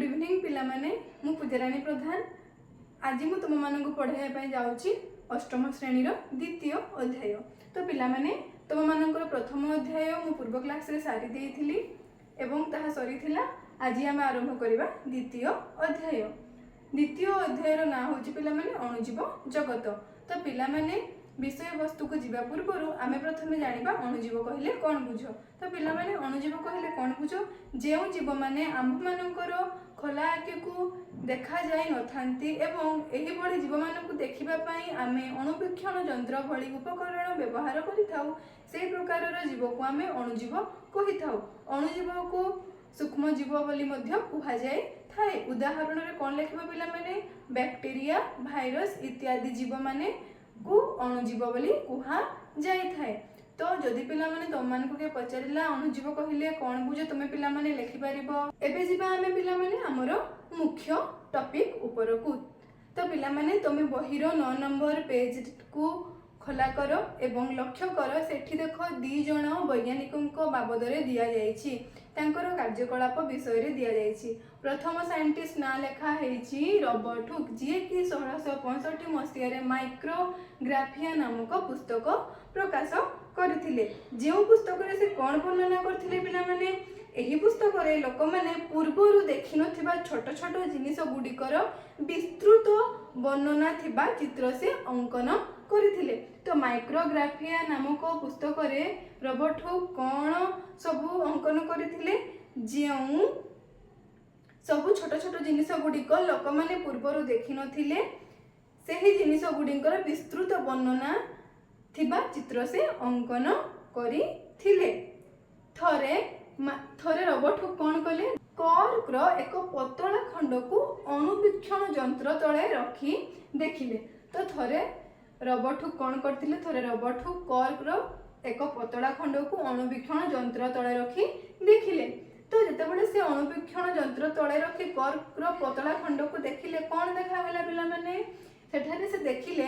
Evening पिला माने मु पूजाराणी प्रधान। आज मु तुम मानक पढ़ाई जाऊँगी अष्टम श्रेणी द्वितीय अध्याय। तो पिला माने तुम मानकर प्रथम अध्याय मु पूर्व क्लास रे सारी देइथिली एवं ताहा सरीथिला। आज आम आरंभ करबा द्वितीय अध्याय। द्वितीय अध्यायर ना होची पिला माने अणुजीव जगत। तो पिला माने विषय वस्तु को जीवा पूर्व आम प्रथम जानिबा अणुजीव कहले कौन बुझ। तो पिला माने अणुजीव कहले कौन बुझ, जो जीव माने आंभ मानकर खोला आखि को देखा जाय नथांती एवं एही भली जीव मानकु देखिबा पई आमे अणुवीक्षण यंत्र भली उपकरण व्यवहार करिथाउ। से प्रकारर जीव को आमे अणुजीव कहिथाउ। अणुजीव को सूक्ष्म जीव बोली मध्य कुहा जाय थाए। उदाहरण रे कोन लेखिबा पिला माने बैक्टीरिया, भाइरस इत्यादि जीव माने को अणुजीव बोली कुहा जाय थाए। तो जदि पिला माने तुम मानकु के पचारिला अणुजीव कहिले कोन बुझे तुमे पिला माने लेखि परिबो। एबे जिबा आमे पिला माने हमर मुख्य टॉपिक ऊपर को। तो पिला माने तुमे बहिर 9 नंबर पेज को खोला कर एवं लक्ष्य कर। सेठी देखो दी जण वैज्ञानिकଙ୍କ बाबदरे दिया जायछि, तांकर कार्यकलाप विषय रे दिया जायछि। प्रथम साइंटिस्ट ना लेखा हेछि रॉबर्ट हुक, जे कि 1665 मसिया रे माइक्रोग्राफिया नामक पुस्तक प्रकाश करथिले। जे पुस्तक रे से कोन वर्णना करथिले पिला माने एही पुस्तक रे लोक माने पूर्वरु देखि नथिबा छोट छोट जिनिस गुडिकर विस्तृत वर्णना थिबा चित्र से अंकन करथिले। तो माइक्रोग्राफिया नामक पुस्तक रे रॉबर्ट हुक कोन सब अंकन करथिले, जेउ सब छोट छोट जिनिस गुडिक लोक माने पूर्वरु देखि नथिले सेही जिनिस गुडिकर विस्तृत वर्णना थिबा चित्र से अंकन करथिले। थरे रॉबर्ट हुक कोन कले, कॉर्क रो एक पतला खंड को अणुवीक्षण यंत्र तले रखी देखिले। तो थरे रॉबर्ट हुक कोन करथिले, थरे रॉबर्ट हुक कॉर्क रो एक पतला खंड को अणुवीक्षण यंत्र तले रखी देखिले। तो जेतेबेले से अणुवीक्षण यंत्र तले रखी कॉर्क रो पतला खंड को देखिले कोन देखा गेला पिला माने सेठारे से देखिले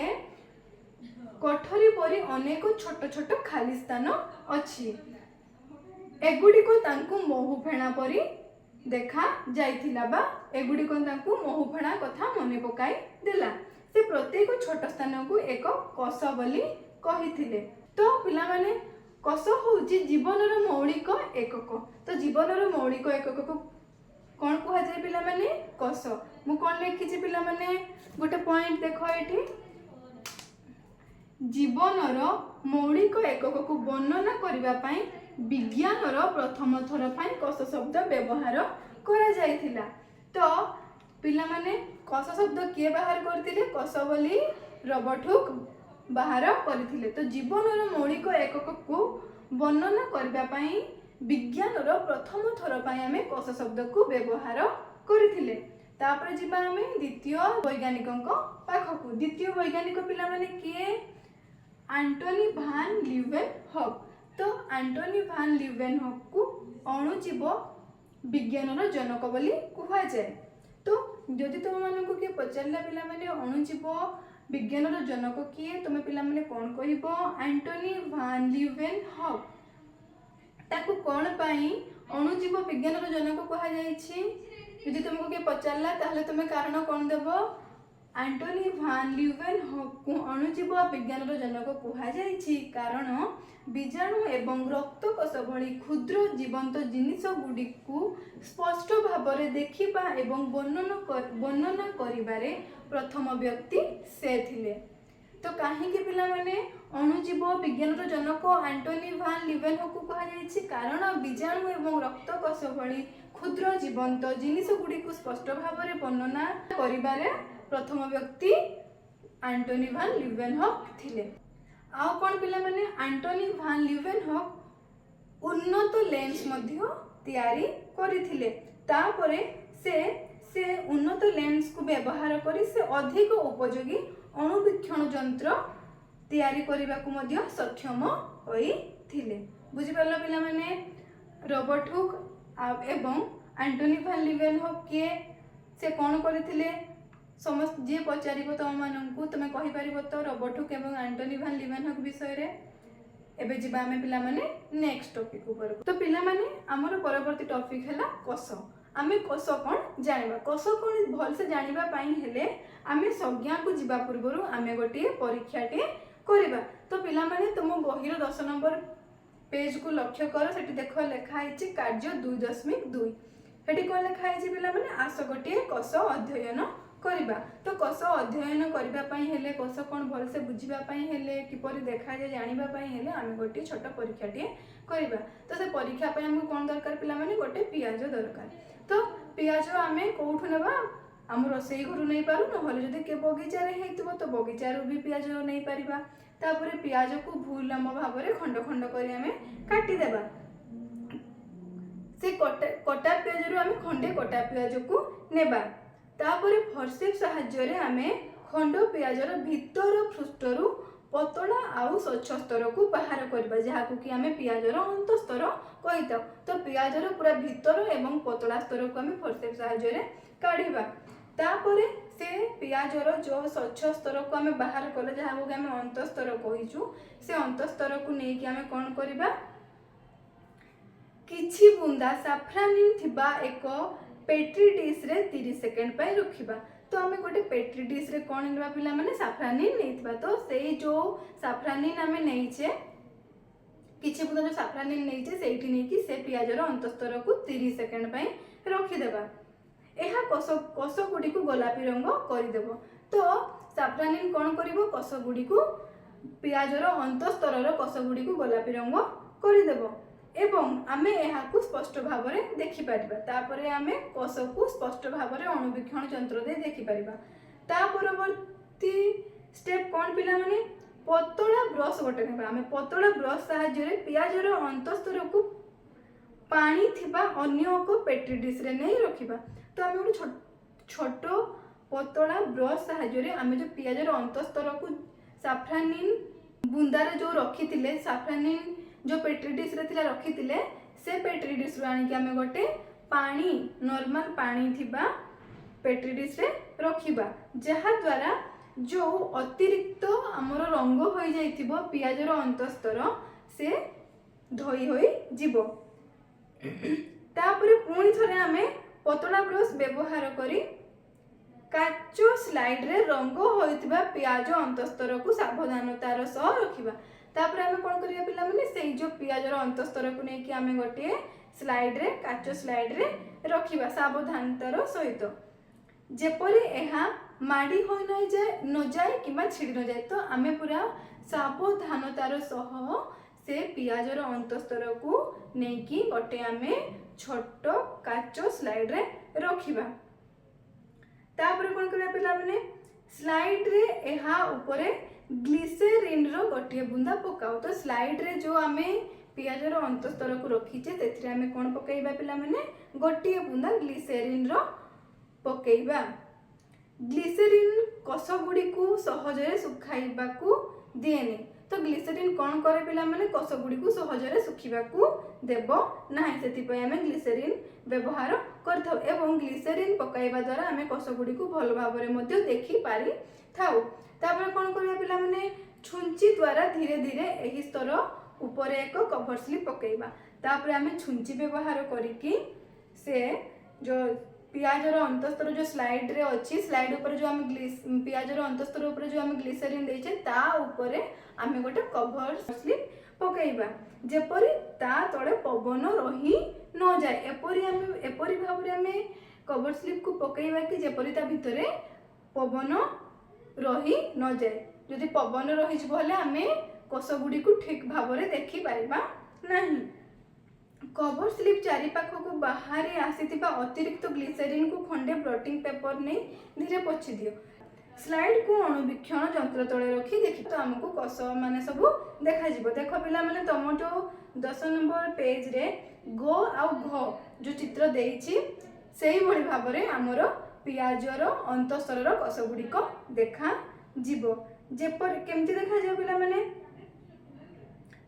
कोठरी परी अनेक छोट छोट खाली स्थान अछि। एगुडी को तांकु महु फेणा परी देखा जाइथिला बा एगुडी को तांकु महु फेणा कथा मने पकाई देला। से प्रत्येक छोट स्थान को एक कोष बोली कहिथिले। तो पिला माने कोष होउची जीवनर मौलिक एकक। तो जीवनर मौलिक एकक को कोन कुहा जाय पिला माने कोष। मु कोन लेखिछि पिला माने गोटे पॉइंट देखो एठी, जीवनर मौलिक एकक को वर्णना करिबा पई विज्ञानर प्रथम थर पई कोष शब्द व्यवहार करा जायथिला। तो पिला माने कोष शब्द किए बाहर करथिले, कोष बोली रॉबर्ट हुक बाहर करथिले। तो जीवनर मौलिक एकक को वर्णना करिबा पई विज्ञानर प्रथम थर पई हमें कोष शब्द को व्यवहार करथिले। तापर जिबा हमें द्वितीय वैज्ञानिकଙ୍କ पाखकु। द्वितीय वैज्ञानिक पिला माने किए, एंटोनी भान ल्यूवेनहॉक। तो एंटोनी भान ल्यूवेनहॉक को अणुजीव विज्ञानर जनक बोली कुहा जाय। तो जदि तुम मानकु के पचारला पिला माने अणुजीव विज्ञानर जनक किए, तुम पिला माने कोन कहिबो एंटोनी भान ल्यूवेनहॉक। ताकु कोन पई अणुजीव विज्ञानर जनक कुहा जायछि। यदि तुमको के पचारला ताहले तुमे कारण कोन देबो, एंटोनी भान ल्यूवेनहॉक को अणुजीव विज्ञानर जनक कुहा जायछि कारण बीजाणु एवं रक्त कोष भली क्षुद्र जीवंत जिनिस गुडी को स्पष्ट भाव देखिबा एवं वर्णना करिबारे प्रथम व्यक्ति से थिले। तो काहे के पिला माने अणुजीव विज्ञानर जनक एंटोनी भान ल्यूवेनहॉक को कहा जायछि कारण बीजाणु एवं रक्त कोष भली क्षुद्र जीवंत जिनिस गुडी को स्पष्ट भाव वर्णना करिबारे प्रथम व्यक्ति एंटोनी भान ल्यूवेनहॉक थिले। आउ कोन पिला माने एंटोनी भान ल्यूवेनहॉक उन्नत लेंस मध्य तैयारी करिथिले। तापरे से उन्नत लेंस को व्यवहार करी से अधिक उपयोगी अणुवीक्षण यंत्र तैयारी करबा को मध्य सक्षम होइथिले। बुझि परलो पिला माने रॉबर्ट हुक एवं एंटोनी भान ल्यूवेनहॉक के से कोन करथिले। समस्त जे पचारिबो तुम मानकु तुमे कहि परिबो तो रॉबर्ट हुक एवं एंटोनी भान ल्यूवेनहॉक विषय रे। एबे जिबा हमें पिला माने नेक्स्ट टॉपिक ऊपर। तो पिला माने हमर परवर्ती टॉपिक हैला कोष। आमे कोष कौन जानिबा। कोष कौन भलसे जानिबा पाई हेले आमे संज्ञा को जिबा पूर्वरु आमे गोटे परीक्षाटे करिबा। तो पिला माने तुम बहिर 10 नंबर पेज को लक्ष्य कर, सेठी देखो लेखा है कार्य 2.2। सेठी कौन लेखा है पिला माने आस गोटे कोष अध्ययन करिबा। तो कोष अध्ययन करिबा पाई हेले कोष कौन भलसे बुझिबा पाई हेले किपरि देखा जाय जानिबा पाई हेले आमे गोटे छोट परीक्षाटे करिबा। तो से परीक्षा पाई हमको कौन दरकार पिला माने गोटे पियाज दरकार। तो पियाज आमे कोठु नेबा, आम रोसई घर नहीं पारू, नहले जदि के बगीचा रे हेतिबो तो बगीचारू भी पियाज नहीं पारिबा। तापरे पियाज को भूल लम्ब भाव में खंड खंड करी आमे काटी देबा। से कटा पियाज रु आमे खंडे कटा पियाज को नेबा। तापरे फरसेप सहाय्य रे आमे खंड पियाजर भीतर पृष्ठरु पतला आउ स्वच्छ स्तर को बाहर करबा, जहा को कि आमे पियाजर अंत स्तर कहिता। तो पियाजर पूरा भीतर एवं पतला स्तर को आमे फरसेप सहाय्य रे काढिबा। तापरे से पियाजर जो स्वच्छ स्तर को आमे बाहर कले जहा को आमे अंत स्तर कहिचु, से अंत स्तर को नै कि आमे कोन करिबा, किछि बुंदा साफ्रानिन थिबा एक पेट्री डिश रे 30 सेकेंड पय रखिबा। तो आमे गोटे पेट्री डिश रे कोन लेबा पिला माने साफ्रानिन नैथिबा। तो सेही जो साफ्रानिन आमे नैछे, किछि बुंदा जो साफ्रानिन नैछे सेठी नै कि से पियाजर अंत स्तर को 30 सेकेंड पय रखि देबा। एहा कोष गुडी को गोलापी रंग करि देबो। तो साफ्रानिन कोन करिवो, कोष गुडी को पियाजर अंत स्तर कोष गुडी को गोलापी रंग करि देबो एवं आमे एहा को स्पष्ट भाव में देखि परिबा। तापरे आमे कोष को स्पष्ट भाव में अणुवीक्षण यंत्र दे देखि परिबा। ता परवर्ती स्टेप कोन पिला माने पतला ब्रश गोटे नेबा। आमे पतला ब्रश सहाय्य रे पियाजर अंत स्तर को पानी थिबा अन्य को पेट्री डिश रे नै रखिबा। तो आमे गोटे छोटो पतला ब्रश सहाय्य रे आमे जो पियाजर अंत स्तर को साफ्रानिन बुंदारे जो रखिथिले, साफ्रानिन जो पेट्री डिश रे थिला रखिथिले, से पेट्री डिश रो आनी कि आमे गोटे पानी नॉर्मल पानी थिबा पेट्री डिश रे रखिबा, जहा द्वारा जो अतिरिक्त हमर रंग होई जाइथिबो पियाजर अंत स्तर से धोई होई जिवो। तापरे पुणी थरे आमे पतला ब्रश व्यवहार करी काचो स्लाइड रे रंग होइतिबा पियाज अंत स्तर को सावधानतार सह रखिबा। तापरे आमे कोन करिया पिला माने सेही जो पियाजर अंत स्तर को नै कि आमे गोटे स्लाइड रे काचो स्लाइड रे रखिबा सावधानतार सहित, जेपरि एहा माडी होई न जाए किबा छिड़ी न जाए। तो आमे पूरा सावधानतार सह से पियाजर अंत स्तर को नै कि गोटे आमे छोटो काचो स्लाइड रे रखिबा। तापरे कोन करिया पिला माने स्लाइड रे एहा ऊपरे ग्लिसरीन रो गोटे बुंदा पकाओ। तो स्लाइड रे जो आमे पियाजर अंत स्तर को रखीचे तेथरे आमे कोन पकाइबा पिला माने गोटे बुंदा ग्लिसरीन रो पकाइबा। ग्लिसरीन कोष गुडी को सहजरे सुखाइबा को दिएनी। तो ग्लिसरीन कोन करे पिला माने कोष गुडी को सहजरे सुखिबा को देबो नाही, सेति पय आमे ग्लिसरीन व्यवहार करथाउ एवं ग्लिसरीन पकाइबा द्वारा आमे कोष गुडी को भल भाव रे मध्ये देखि पारि थाउ। तापर कोन करिया पिला माने छुंची द्वारा धीरे धीरे एही स्तर ऊपर एक कवर स्लिप पकाइबा। तापर आमे छुंची व्यवहार करिकि से जो पियाजर अंत स्तर जो स्लाइड रे अछि, स्लाइड ऊपर जो आमे पियाजर अंत स्तर ऊपर जो आमे ग्लिसरीन देइछे ता ऊपर आमे गोटे कवर स्लिप पकाइबा, जेपरि ता तळे पवन रही न जाए। एपरि भाव रे आमे कवर स्लिप को पकाइबा कि जेपरि ता भितरे पवन रही न जाए। जदि पवन रही जिवो हले आमे कोष गुडी को ठीक भाव रे देखि पाइबा नाही। कवर स्लिप चारि पाख को बाहरी आसीथिबा अतिरिक्त ग्लिसरीन को खंडे ब्लटिंग पेपर नै धीरे पोछि दियो। स्लाइड को अणुवीक्षण यंत्र तळे रखी देखि तो हमको कोष माने सब देखा जिवो। देखो पिला माने तम जो 10 नंबर पेज रे गो आ घ जो चित्र देइछि सेही भली भाव रे हमरो पियाजर अंत स्तर कोष गुडी को देखा जिवो। जेपर केमती देखा जिवो पिला माने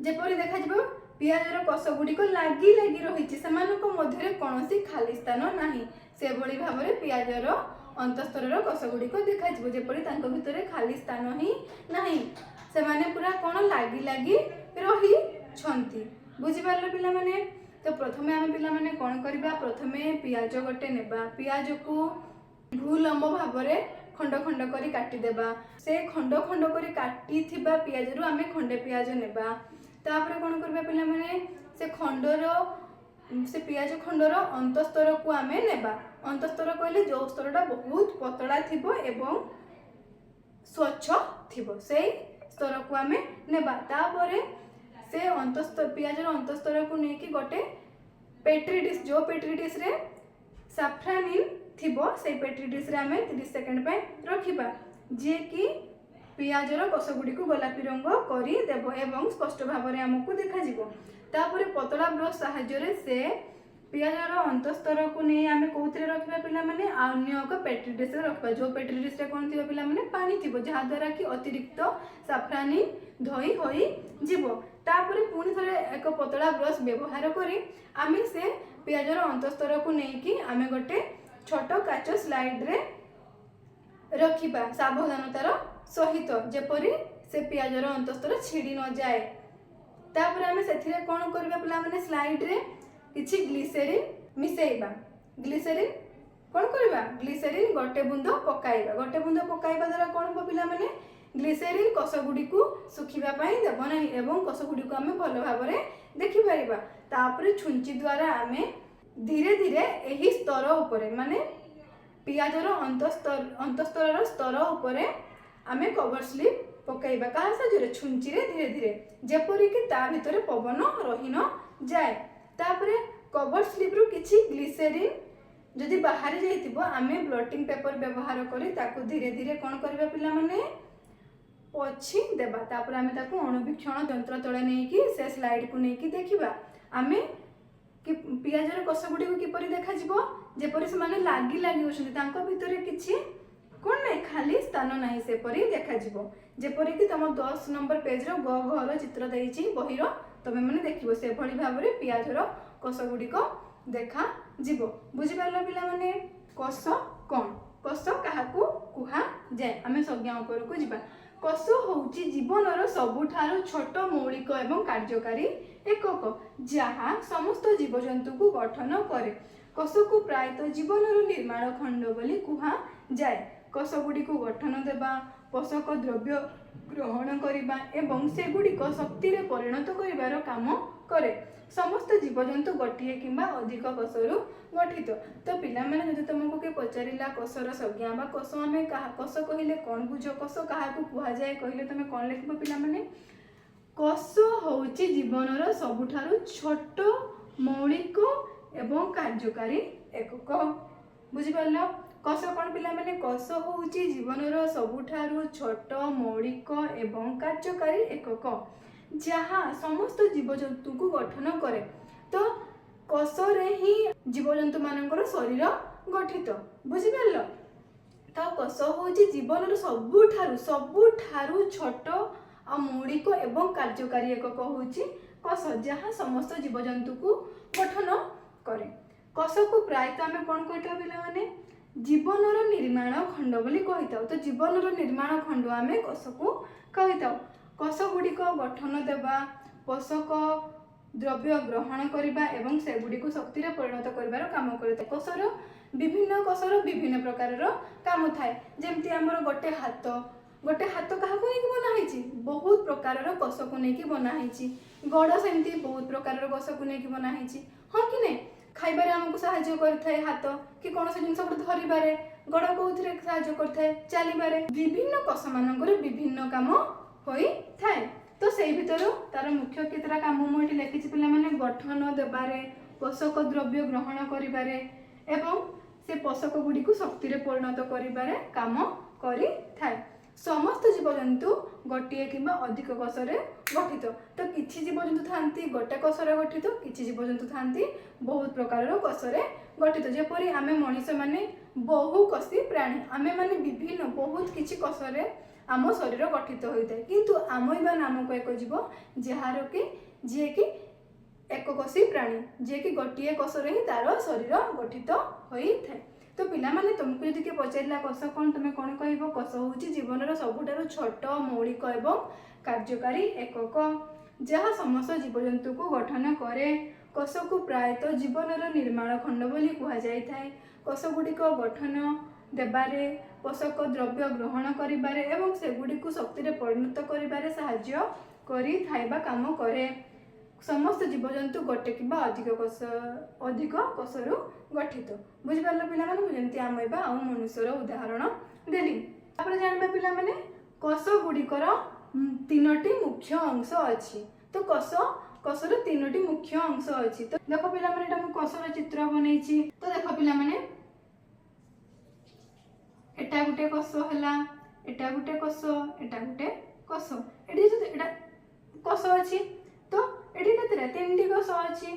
जेपरि देखा जिवो पियाजर कोष गुडी को लागी लागी रहिछि, समानको मध्यरे कोनोसी खाली स्थान नाही। से भली भाव रे पियाजर अंत स्तर कोष गुडी को देखा जिवो, जेपरि तांको भितरे खाली स्थान ही नाही। से माने पूरा कोन लागी लागी रही छंती। बुझि पारले पिला माने। तो प्रथमे आम पिलामाने कौन करवा, प्रथमे पियाज गोटे नेबा, पियाज को भूलंब भाव में खंड खंड करी काटिदेबा। से खंड खंड करी काटी थिबा पियाज रु आमे खंडे पियाज नेबा। तापर कौन करबा पिला माने से खंडर से पियाज खंडर अंतस्तर को आमे नेबा। अंतस्तर कहले जो स्तरटा बहुत पतला थिबो एवं स्वच्छ थिबो से स्तर को आमे नेबा। तापर से अंतस्तर पियाजर अंतस्तर को नेकी गोटे पेट्री डिश, जो पेट्री डिश रे साफ्रानिन थिबो से पेट्री डिश रे आमे 30 सेकंड पे रखिबा, जे कि पियाजर कष गुडी को गोलापी रंग करी देबो एवं स्पष्ट भाव में हमको देखा जिवो। तापर पतला ब्रश सहाय्य से पियाजर अंतस्तर को नहीं आमे कोउथरे रखिबा पिला माने अन्य एक पेट्री डिश रे रखबा। जो पेट्री डिश रे कोन थिबो पिला माने पानी थिबो, जहा द्वारा कि अतिरिक्त साफ्रानिन धोई होई जिवो। तापर पुणी थरे एक पतला ब्रश व्यवहार करी आमे से पियाजर अंतस्तर को नहीं कि आमे गोटे छोट काच स्लाइड रे रखिबा सावधानतार सहित, जेपरी से पियाजर अंतस्तर छिड़ी न जाए। तापर आमे सेथिरे कोन करबा पिला माने स्लाइड रे किछि ग्लिसरीन मिसेइबा। ग्लिसरीन कोन करबा, ग्लिसरीन गोटे बुंद पकाइबा। गोटे बुंद पकाइबा द्वारा कोन हो पिला माने ग्लिसरीन कष गुडी को सुखिबा पई देबो नाही एवं कष गुडी को आमे भलो भाव रे देखि परिबा। तापर छुंची द्वारा आमे धीरे धीरे एही स्तर ऊपर माने पियाजर अंतस्तर स्तर ऊपर आमे कवर स्लिप पकाइबा। कहा साजरे छुंची रे धीरे धीरे, जेपरी कि ता भितरे पवन रही न जाए। तापरे कवर स्लिप रु किछि ग्लिसरीन जदि बाहर जाइतिबो आमे ब्लटिंग पेपर व्यवहार करी ताकू धीरे धीरे कोन करबा पिला माने पोछि देबा। तापर आमे ताकू अणुवीक्षण यंत्र तळे नै कि से स्लाइड को नै कि देखिबा आमे कि पियाजर कष गुडी को किपरि देखा जिवो, जेपरि से माने लागी लागी होछन तांको भितरे किछि कोन नै खाली स्थान नाही से परि देखा जिवो। जेपरि कि तम 10 नंबर पेज रो ग घर चित्र देइछि बही रो तमे माने देखिबो से भली भाव रे पियाजर कष गुडी को देखा जिवो। बुझि पारला पिला माने कष कोन, कष काहाकू कुहा जाय। आमे संज्ञा ऊपर को जिबा। कष होउछि जीवनर सबुठारो छोट मौलिक एवं कार्यकारी एकक, जहाँ समस्त जीवजंतु को गठन करे। कष को प्रायतः जीवनर निर्माण खंड बोली कुहा जाय। कष गुडी को गठन देबा, पोषक द्रव्य ग्रहण करिबा एवं से गुडी को शक्ति रे परिणत करिवार काम करे। समस्त जीवजंतु गोटिए किंबा अधिक कषरु गठित। तो पिला माने जदि तुमको के पचारिला कषर संज्ञा बा कष आमे कष कहिले कोन बुझो, कष काहाकू कुहा जाय कहिले तमे कोन लिखबो पिला माने कष होउछि जीवनर सबुठारु छोट मौलिक एवं कार्यकारी एकक। बुझि पारलो कष कोन पिला माने कष होउछि जीवनर सबुठारु छोट मौलिक एवं कार्यकारी एकक, जहाँ समस्त जीवजंतु को गठन करे। तो कष रे ही जीवजंतु मानकर शरीर गठित। बुझि पारलो तो कष होउछि जीवनर सबुठारु छोट आ मौलिक एवं कार्यकारी एकक होउछि कष, जहाँ समस्त जीवजंतु को गठन करे। कष को प्रायतः आमे कोन कहिता पिला माने जीवनर निर्माण खंड बोली कहिताउ। तो जीवनर निर्माण खंड आमे कष को कहिताउ। कष गुडी को गठन देबा, पोषक द्रव्य ग्रहण करिबा एवं से गुडी को शक्ति रे परिणत करिवार काम करते। कषर विभिन्न प्रकारर काम थाए। जेमति हमर गोटे हाथ काहाकू नेकी बना हैछि, बहुत प्रकारर कष को नेकी बना हैछि। गड़ सेमति बहुत प्रकारर कष को नेकी बना हैछि, हां कि नै। खाइबारे हमको सहायता करथाय हाथ, कि कोनोसी जिंस को धरिबारे गड़ कोउथरे सहायता करथाय, चलीबारे विभिन्न कष मानकर विभिन्न काम होई थाए। तो सेई भितर तार मुख्य केतरा काम मु एठी लिखिछि पिला माने गठन देबारे, पोषक द्रव्य ग्रहण करिबारे एवं से पोषक गुडी को शक्ति रे परिणत करिबारे काम करि थाए। समस्त जीवजंतु गोटिए किंबा अधिक कषरे गठित। तो किछि जीवजंतु थांती गोटे कषरे गठित, किछि जीवजंतु थांती बहुत प्रकारर कषरे गठित। जेपरि आमे मनुष्य माने बहु कषी प्राणी, आमे माने विभिन्न बहुत किछि कषरे आम शरीर गठित होता है। किंतु आमोइबा नामक एक जीव जार कि जी कि एक कषी प्राणी, जी कि गोटे कषरे ही तार शरीर गठित होता है। तो पिला माने तुमको यदि के पचारिला कष कोन तुम कोन कहबो, कष होउछि जीवनर सबुठारु छोट मौलिक एवं कार्यकारी एकक, जहाँ समस्त जीवजंतु को गठन करे। कोषको प्रायतः जीवनर निर्माण खंड बोली कुहाଯାଇଥାଏ। कोष गुड़िक गठन देबारे, पोषक द्रव्य ग्रहण करिबारे एवं सेगुड़िक शक्ति रे परिणत करिबारे साहाय्य करि थाइबा काम करे। समस्त जीवजंतु गोटे कि अधिक कोषरु गठित। बुझिपारल पिला माने जेमति आम एबा आ मनुष्यर उदाहरण देली। तापर जानबा पिला माने कोष गुड़िकर तीनोटी मुख्य अंश अछि। तो कोषर तीनोटी मुख्य अंश अछि। तो देखो पिला माने एटा मु कोषर चित्र बनैछि। तो देखो पिला माने एटा गुटे कोष हला, एटा गुटे कोष, एटा गुटे कोष। एडी जो एटा कोष अछि तो एडी केतेरा तीनटी कोष अछि।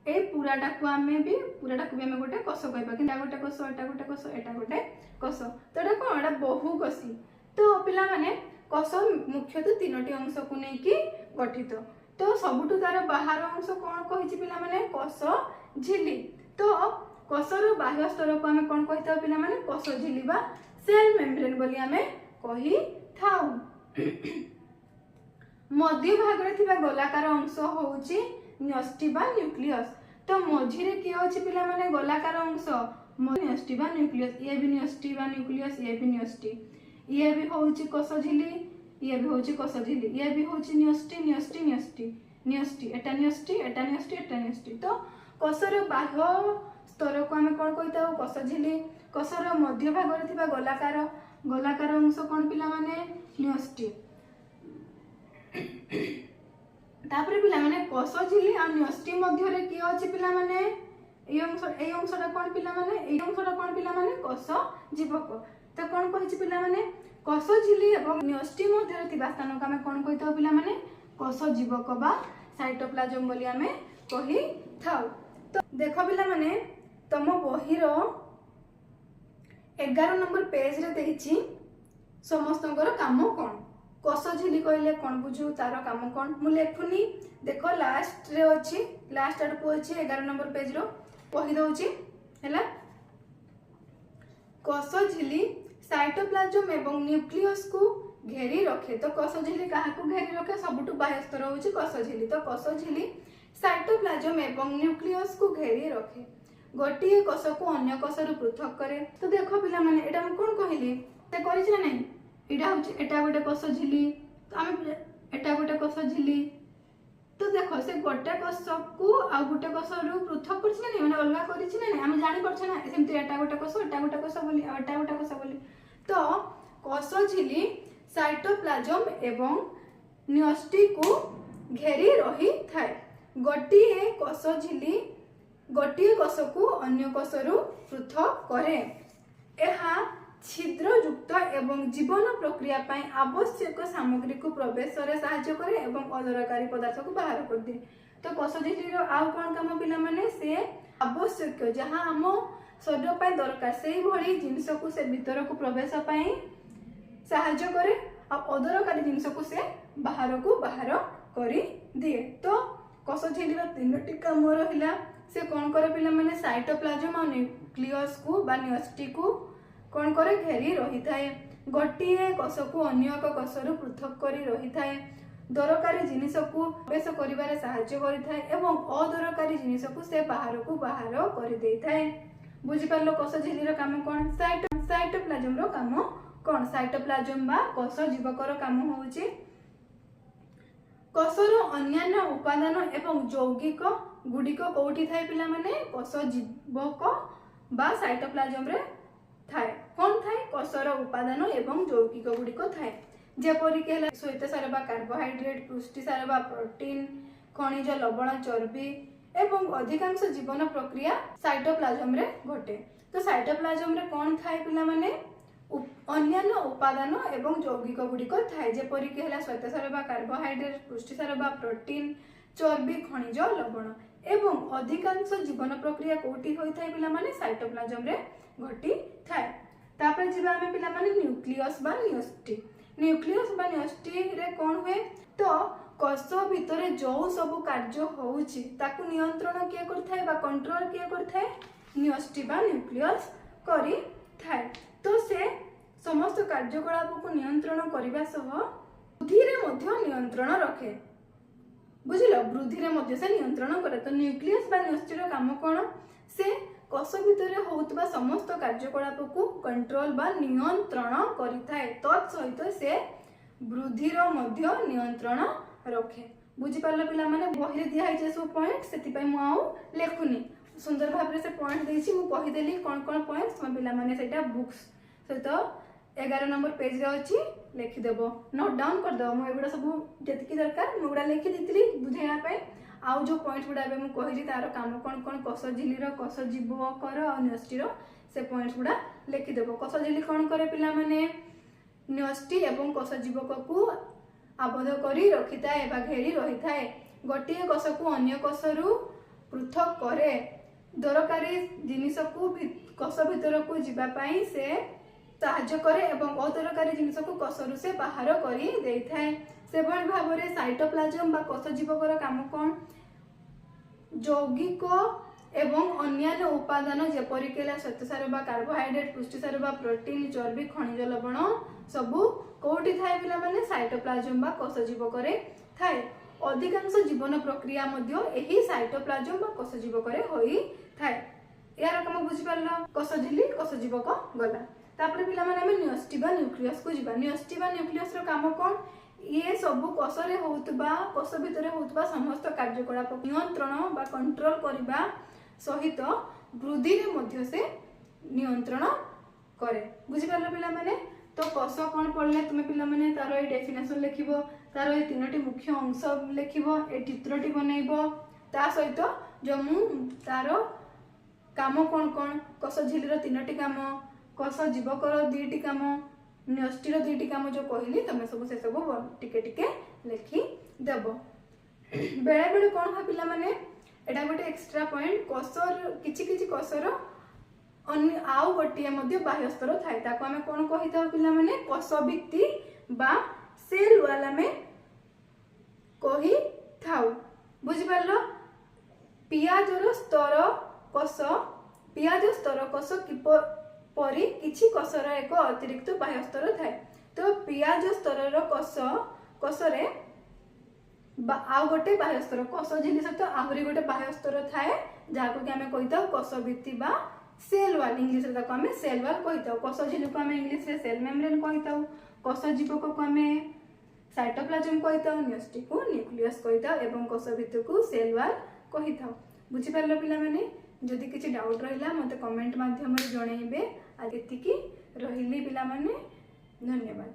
ए पूराटा को आमे भी गोटे कोष कहबा कि एटा गुटे कोष, एटा गुटे कोष, एटा गुटे कोष। तो एटा कोन एटा बहुकोषी। तो पिला माने कोष मुख्यतः तीनोटी अंश को नै कि गठित। तो सबुठु तार बाहर अंश कोन कहिछि पिला माने कोष झिल्ली। तो कोषर बाह्य स्तर को आमे कोन कहिता पिला माने कोष झिल्ली बा सेल मेम्ब्रेन बोली आमे कहि थाउ। मध्य भाग रे थिबा गोलाकार अंश होउछि न्यष्टि बा न्यूक्लियस। तो मझी रे कि होछि पिला माने गोलाकार अंश न्यष्टि बा न्यूक्लियस। ये भी न्यष्टि बा न्यूक्लियस, ये भी न्यष्टि, ये भी होउछि कोष झिल्ली, ये भी होउछि कोष झिल्ली, ये भी होउछि न्यष्टि न्यष्टि न्यष्टि न्यष्टि, एटा न्यष्टि, एटा न्यष्टि, एटा न्यष्टि। तो कोषर बाह्य स्तर को आमे कोन कहिता कोष झिल्ली। कोषर मध्य भाग रे थिबा गोलाकार अंश कोन पिला माने न्यष्टि। तापर पिला माने कोष झिल्ली आ न्यष्टि मध्य रे कि अछि पिला माने ए अंशटा कोन पिला माने कोष जीवक। तो कोन कहिछि पिला माने कोष झिल्ली एवं न्यष्टि मध्य रे थिबा स्थान को आमे कोन कहिता पिला माने कोष जीवक बा साइटोप्लाज्म बोली आमे कहि थाउ। तो देखो पिला माने तम बहिरो 11 नंबर पेज रे देछि समस्तଙ୍କର काम कोन। कोष झिल्ली कहले कोन बुझू, तार काम कोन मु लेखुनी। देखो लास्ट रे अछि, लास्ट आड को अछि 11 नंबर पेज रो कहि दउछि हैला। कोष झिल्ली साइटोप्लाज्म एवं न्यूक्लियस को घेरी रखे। तो कोष झिल्ली काहा को घेरी रखे, सबुटु बाह्य स्तर होछि कोष झिल्ली। तो कोष झिल्ली साइटोप्लाज्म एवं न्यूक्लियस को घेरी रखे, गोटिए कोष को अन्य कोष रु पृथक करे। तो देखो पिला माने एटा हम कोन कहिली ते करिछ ना नै, एटा होछि एटा गोटे कोष झिल्ली। तो आमे एटा गोटे कोष झिल्ली। तो देखो से गोटे कोष को आ गोटे कोष रु पृथक करछि ना नै, माने अलगा करिछि ना नै, आमे जानि परछ ना सेमति एटा गोटे कोष, एटा गोटे कोष बोली, आ एटा गोटे कोष बोली। तो कोष झिल्ली साइटोप्लाज्म एवं न्यष्टि को घेरी रही थाए। गोटिए कोष झिल्ली गोटिए कोष को अन्य कोष रु पृथक करे। एहा छिद्र युक्त एवं जीवन प्रक्रिया पाई आवश्यक सामग्री को प्रवेश रे सहायता करे एवं अदरकारी पदार्थ को बाहर कर दे। तो कोष झिल्ली रो आउ कोन काम पिला माने से आवश्यक जहां हम शरीर पाई दरकार सेही भली जिंस को से भीतर को प्रवेश पाई सहायता करे आ अदरकारी जिंस को से बाहर करी दिए। तो कोष झिल्ली रो तीनोटी काम रहिला। से कोन करे पिला माने साइटोप्लाज्म और न्यूक्लियस को बा न्यष्टि को कोन करे घेरी रही थाए। गोटिए कोष को अन्य एक कोष रु पृथक करी रही थाए, दरकारी जिनिस को प्रवेश करिबारे सहायता करि थाए एवं अदरकारी जिनिस को से बाहर करि देई थाए। बुझि पारलो कोष झिल्ली रो काम कोन, साइटोप्लाज्म रो काम कोन। साइटोप्लाज्म बा कोष जीवक रो काम होउची कोषर अन्यान्य उपादान एवं यौगिक गुड़िक कोठी थाए पिला माने कोष जीवक बा साइटोप्लाज्म रे थाए। कोन थाए कोषर उपादान एवं यौगिक गुड़िक थाए, जेपरि के हला श्वेतसार बा कार्बोहाइड्रेट, पुष्टिसार बा प्रोटीन, खनिज लवण, चर्बी एवं अधिकांश जीवन प्रक्रिया साइटोप्लाज्म रे घटे। तो साइटोप्लाज्म रे कोन थाए पिला माने अन्यान्य उपादान एवं यौगिक गुड़िक थाए, जेपरि के हला श्वेतसार बा कार्बोहाइड्रेट, पुष्टिसार बा प्रोटीन, चर्बी, खनिज लवण एवं अधिकांश जीवन प्रक्रिया कोठी होई थाए पिला माने साइटोप्लाज्म रे घटी थाए। तापर जिबा हमें पिला माने न्यूक्लियस बा न्यष्टि। न्यूक्लियस बा न्यष्टि रे कोन हुए, तो कोष भितरे जो सब कार्य होउची ताकु नियंत्रण किए करथाय बा कंट्रोल किए करथाय न्यष्टि बा न्यूक्लियस करी थाए। तो से समस्त कार्यकलाप को नियंत्रण करबा सह बुद्धि रे मध्य नियंत्रण रखे। बुझिल वृद्धि रे मध्य से नियंत्रण करे। तो न्यूक्लियस बा न्यूक्लियस काम कोन से कोष भितर होउतबा समस्त कार्यकलाप को कंट्रोल बा नियंत्रण करिथाए तत् सहित से वृद्धि रो मध्य नियंत्रण रखे। बुझी पारला पिला माने बही रे दिया है सब पॉइंट सेति पय मु आउ लेखुनी सुंदर भाव रे से पॉइंट देछि मु कहि देली कोन कोन पॉइंट हम पिला माने सेटा बुक्स सहित 11 नंबर पेज रे अछि लिखि देबो नोट डाउन कर दो मु एबडा सब जतिकी दरकार मु गुडा लिखि दितली बुझेया पय आउ जो पॉइंट गुडा बे मु कहिली तार काम कोन कोन कोष झिली रो कोष जीवकर और न्यष्टि रो से पॉइंट गुडा लिखि देबो। कोष झिली कोन करे पिला माने न्यष्टि एवं कोष जीवक को आबद्ध करी रखिताए बा घेरी रहिताए। गोटिए कोष को अन्य कोष रु पृथक करे दरकारी जिनिस को कोष भितर को जिबा पई से साहाय्य करे एवं अदरकारी जिनिस को कोषरु से बाहर करी देइथाए। सेभଳି भाबरे साइटोप्लाज्म बा कोष जीवकर काम कोन यौगिक एवं अन्य उपादान जेपरि केला श्वेतसार बा कार्बोहाइड्रेट पुष्टिसार बा प्रोटीन चर्बी खनिज लवण सबु कोठी थाए पिला माने साइटोप्लाज्म बा कोष जीवकरे थाए। अधिकांश जीवन प्रक्रिया मध्य एही साइटोप्लाज्म बा कोष जीवकरे होई थाए। यार काम बुझी पारला कोष झिली कोष जीवक गला। तापर पिला माने हम न्यूक्लियस बा न्यूक्लियस को जिबा। न्यूक्लियस बा न्यूक्लियस रो काम कोन ये सब कोष रे होउतबा कोष भितर होउतबा समस्त कार्यकलाप नियंत्रण बा कंट्रोल करिबा सहित वृद्धि रे मध्य से नियंत्रण करे। बुझी पारला पिला माने तो कोष कोन पढले तुमे पिला माने तार ए डेफिनेशन लिखिबो तार ए तीनोटी मुख्य अंश लिखिबो ए चित्रटी बनैबो ता सहित जो मु तार काम कोन कोन कोष झिली रो तीनोटी काम कोष जीवकर दुईटी काम न्यष्टिर दुईटी काम जो कहली तमे सब से सब टिके टिके लिखि देबो। बेले बेले कोन हा पिला माने एटा गोटे एक्स्ट्रा पॉइंट कोषर किछि किछि कोषर अन्य आउ गोटिए मध्ये बाह्य स्तर थाए ताको हमें कोन कहिता पिला माने कोष भित्ति बा सेल वाला में कहि थाउ। बुझि पारलो पियाजर स्तर कोष पियाज स्तर कोष परी किछि कोषर एक अतिरिक्त बाह्य स्तर थाए। तो पियाज स्तर कोष रे आउ गोटे बाह्य स्तर कोष झिली सहित आहुरी गोटे बाह्य स्तर थाए जाको कि हमें कहिता कोष भित्ति बा सेल वाल इंग्लिश रे ताको हमें सेल वाल कहिता। कोष झिली को हमें इंग्लिश रे सेल मेम्ब्रेन कहिता। कोष जीवक को हमें साइटोप्लाज्म कहिता न्यष्टि को न्यूक्लियस कहिता एवं कोष भित्ति को सेल वाल कहिता। बुझि पारलो पिला माने जदि किछि डाउट रहिला मते कमेंट माध्यम रे जणैबे। आज एतिकी रहिली पिला माने धन्यवाद।